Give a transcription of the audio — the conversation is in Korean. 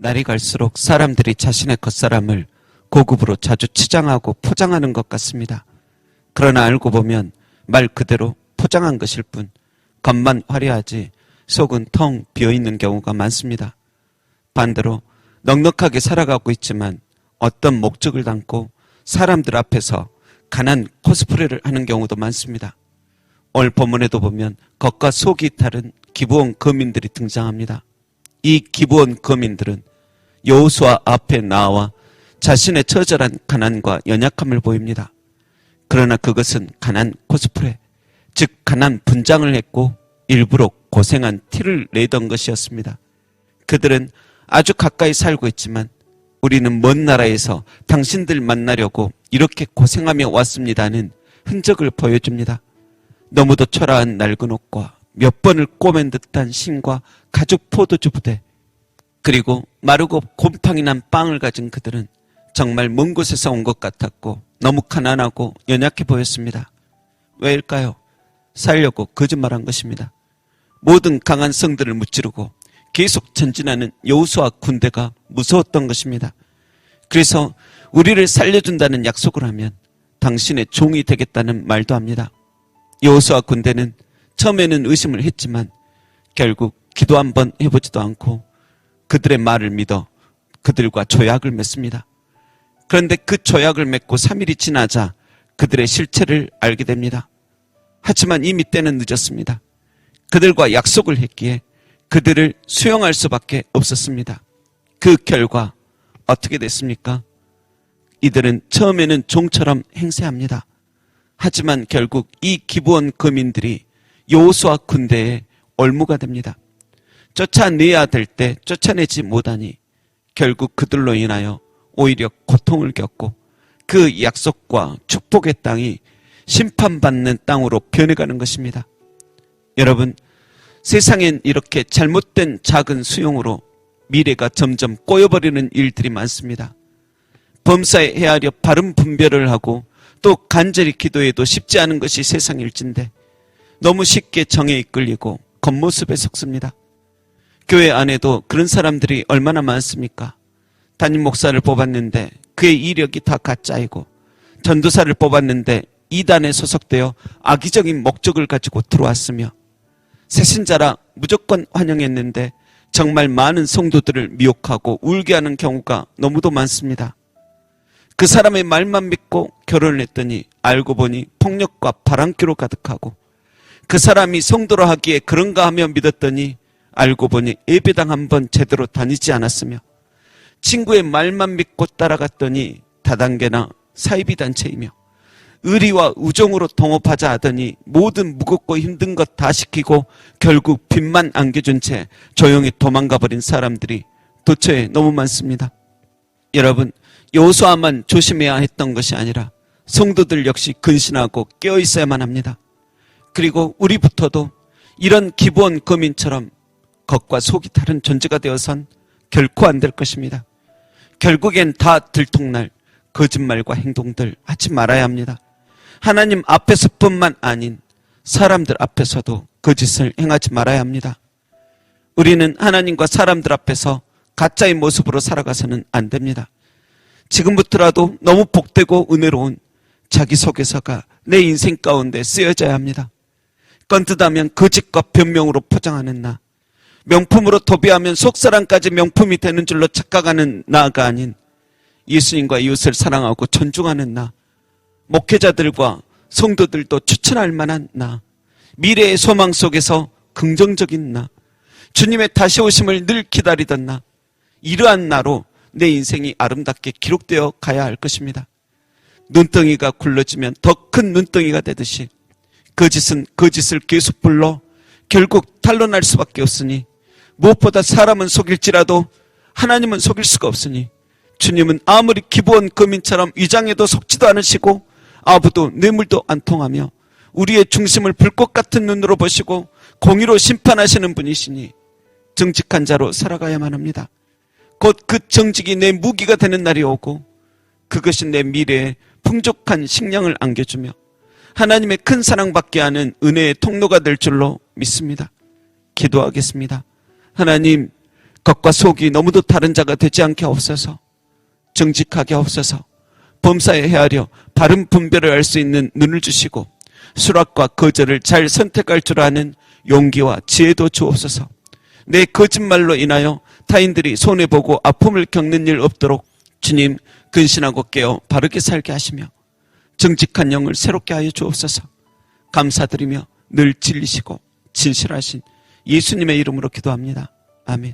날이 갈수록 사람들이 자신의 겉사람을 고급으로 자주 치장하고 포장하는 것 같습니다. 그러나 알고 보면 말 그대로 포장한 것일 뿐 겉만 화려하지 속은 텅 비어있는 경우가 많습니다. 반대로 넉넉하게 살아가고 있지만 어떤 목적을 담고 사람들 앞에서 가난 코스프레를 하는 경우도 많습니다. 오늘 본문에도 보면 겉과 속이 다른 기브온 거민들이 등장합니다. 이 기브온 거민들은 여호수아 앞에 나와 자신의 처절한 가난과 연약함을 보입니다. 그러나 그것은 가난 코스프레, 즉 가난 분장을 했고 일부러 고생한 티를 내던 것이었습니다. 그들은 아주 가까이 살고 있지만 우리는 먼 나라에서 당신들 만나려고 이렇게 고생하며 왔습니다는 흔적을 보여줍니다. 너무도 초라한 낡은 옷과 몇 번을 꼬맨 듯한 신과 가죽 포도주 부대, 그리고 마르고 곰팡이 난 빵을 가진 그들은 정말 먼 곳에서 온 것 같았고 너무 가난하고 연약해 보였습니다. 왜일까요? 살려고 거짓말한 것입니다. 모든 강한 성들을 무찌르고 계속 전진하는 여호수아 군대가 무서웠던 것입니다. 그래서 우리를 살려준다는 약속을 하면 당신의 종이 되겠다는 말도 합니다. 여호수아 군대는 처음에는 의심을 했지만 결국 기도 한번 해보지도 않고 그들의 말을 믿어 그들과 조약을 맺습니다. 그런데 그 조약을 맺고 3일이 지나자 그들의 실체를 알게 됩니다. 하지만 이미 때는 늦었습니다. 그들과 약속을 했기에 그들을 수용할 수밖에 없었습니다. 그 결과 어떻게 됐습니까? 이들은 처음에는 종처럼 행세합니다. 하지만 결국 이 기브온 거민들이 여호수아 군대의 올무가 됩니다. 쫓아내야 될 때 쫓아내지 못하니 결국 그들로 인하여 오히려 고통을 겪고 그 약속과 축복의 땅이 심판받는 땅으로 변해가는 것입니다. 여러분, 세상엔 이렇게 잘못된 작은 수용으로 미래가 점점 꼬여버리는 일들이 많습니다. 범사에 헤아려 바른 분별을 하고 또 간절히 기도해도 쉽지 않은 것이 세상 일진데 너무 쉽게 정에 이끌리고 겉모습에 속습니다. 교회 안에도 그런 사람들이 얼마나 많습니까? 담임 목사를 뽑았는데 그의 이력이 다 가짜이고 전도사를 뽑았는데 이단에 소속되어 악의적인 목적을 가지고 들어왔으며 새신자라 무조건 환영했는데 정말 많은 성도들을 미혹하고 울게 하는 경우가 너무도 많습니다. 그 사람의 말만 믿고 결혼을 했더니 알고 보니 폭력과 바람기로 가득하고 그 사람이 성도로 하기에 그런가 하며 믿었더니 알고 보니 예배당 한번 제대로 다니지 않았으며 친구의 말만 믿고 따라갔더니 다단계나 사이비 단체이며 의리와 우정으로 동업하자 하더니 모든 무겁고 힘든 것 다 시키고 결국 빚만 안겨준 채 조용히 도망가 버린 사람들이 도처에 너무 많습니다. 여러분, 여호수아만 조심해야 했던 것이 아니라 성도들 역시 근신하고 깨어있어야만 합니다. 그리고 우리부터도 이런 기브온 거민처럼 겉과 속이 다른 존재가 되어선 결코 안 될 것입니다. 결국엔 다 들통날 거짓말과 행동들 하지 말아야 합니다. 하나님 앞에서뿐만 아닌 사람들 앞에서도 거짓을 행하지 말아야 합니다. 우리는 하나님과 사람들 앞에서 가짜의 모습으로 살아가서는 안 됩니다. 지금부터라도 너무 복되고 은혜로운 자기소개서가 내 인생 가운데 쓰여져야 합니다. 건뜯하면 거짓과 변명으로 포장하는 나, 명품으로 도배하면 속사람까지 명품이 되는 줄로 착각하는 나가 아닌 예수님과 이웃을 사랑하고 존중하는 나, 목회자들과 성도들도 추천할 만한 나, 미래의 소망 속에서 긍정적인 나, 주님의 다시 오심을 늘 기다리던 나, 이러한 나로 내 인생이 아름답게 기록되어 가야 할 것입니다. 눈덩이가 굴러지면 더 큰 눈덩이가 되듯이 거짓은 거짓을 계속 불러 결국 탄로날 수밖에 없으니 무엇보다 사람은 속일지라도 하나님은 속일 수가 없으니 주님은 아무리 기브온 거민처럼 위장해도 속지도 않으시고 아부도 뇌물도 안 통하며 우리의 중심을 불꽃 같은 눈으로 보시고 공의로 심판하시는 분이시니 정직한 자로 살아가야만 합니다. 곧 그 정직이 내 무기가 되는 날이 오고 그것이 내 미래에 풍족한 식량을 안겨주며 하나님의 큰 사랑받게 하는 은혜의 통로가 될 줄로 믿습니다. 기도하겠습니다. 하나님, 겉과 속이 너무도 다른 자가 되지 않게 없어서, 정직하게 없어서, 범사에 헤아려 바른 분별을 할 수 있는 눈을 주시고 수락과 거절을 잘 선택할 줄 아는 용기와 지혜도 주옵소서. 내 거짓말로 인하여 타인들이 손해보고 아픔을 겪는 일 없도록 주님 근신하고 깨어 바르게 살게 하시며 정직한 영을 새롭게 하여 주옵소서. 감사드리며 늘 진리시고 진실하신 예수님의 이름으로 기도합니다. 아멘.